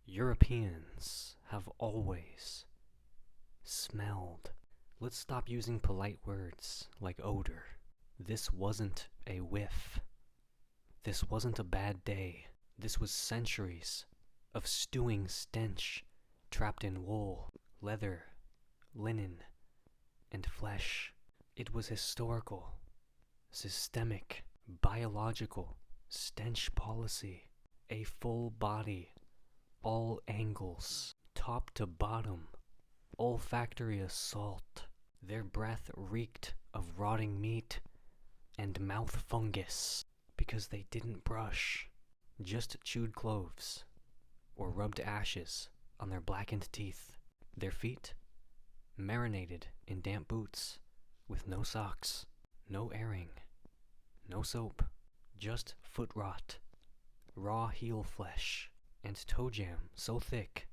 Europeans have always smelled. Let's stop using polite words like odor. This wasn't a whiff. This wasn't a bad day. This was centuries of stewing stench trapped in wool, leather, linen, and flesh. It was historical, systemic, biological stench policy. A full body, all angles, top to bottom, olfactory assault. Their breath reeked of rotting meat and mouth fungus because they didn't brush, just chewed cloves or rubbed ashes on their blackened teeth. Their feet marinated in damp boots with no socks, no airing, no soap, just foot rot, raw heel flesh, and toe jam so thick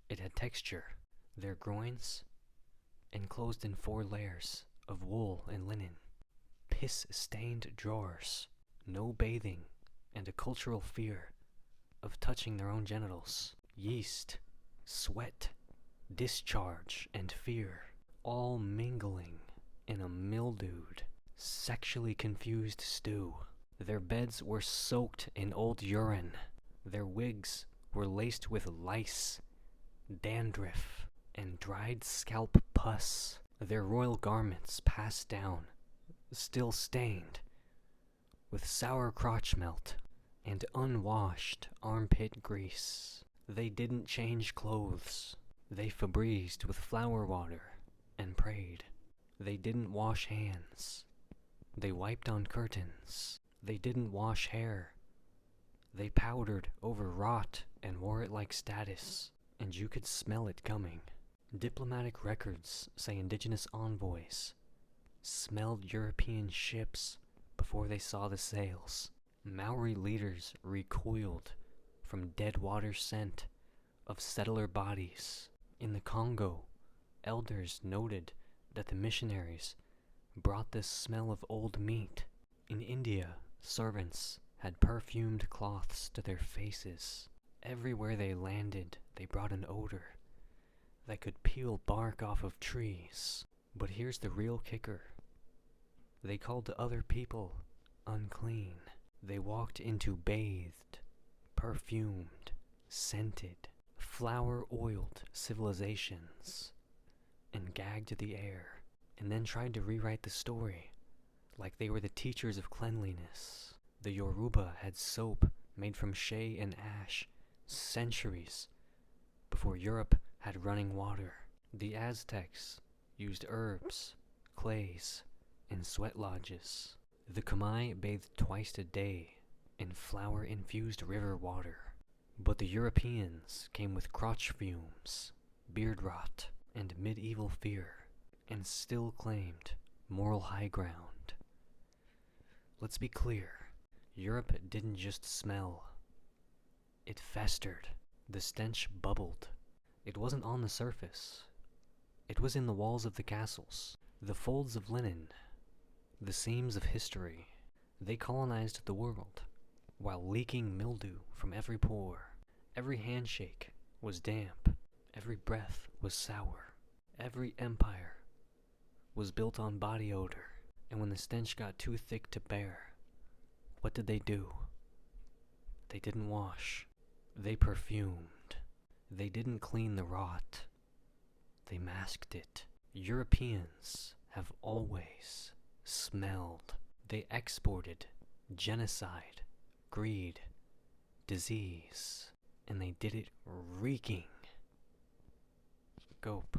it had texture. Their groins enclosed in 4 layers of wool and linen, piss-stained drawers, no bathing, and a cultural fear of touching their own genitals. Yeast, sweat, discharge, and fear, all mingling in a mildewed, sexually confused stew. Their beds were soaked in old urine. Their wigs were laced with lice, dandruff, and dried scalp pus. Their royal garments passed down, still stained, with sour crotch melt and unwashed armpit grease. They didn't change clothes. They Febrezed with flower water and prayed. They didn't wash hands. They wiped on curtains. They didn't wash hair. They powdered over rot and wore it like status, and you could smell it coming. Diplomatic records say indigenous envoys smelled European ships before they saw the sails. Maori leaders recoiled from dead water scent of settler bodies. In the Congo, elders noted that the missionaries brought the smell of old meat. In India, servants had perfumed cloths to their faces. Everywhere they landed, they brought an odor that could peel bark off of trees. But here's the real kicker. They called other people unclean. They walked into bathed, perfumed, scented, flower-oiled civilizations and gagged the air, and then tried to rewrite the story like they were the teachers of cleanliness. The Yoruba had soap made from shea and ash centuries before Europe had running water. The Aztecs used herbs, clays, and sweat lodges. The Khmer bathed twice a day in flower-infused river water. But the Europeans came with crotch fumes, beard rot, and medieval fear, and still claimed moral high ground. Let's be clear, Europe didn't just smell. It festered. The stench bubbled. It wasn't on the surface. It was in the walls of the castles, the folds of linen, the seams of history. They colonized the world, while leaking mildew from every pore. Every handshake was damp. Every breath was sour. Every empire was built on body odor. And when the stench got too thick to bear, what did they do? They didn't wash. They perfumed. They didn't clean the rot. They masked it. Europeans have always smelled. They exported genocide, greed, disease, and they did it reeking. Gope.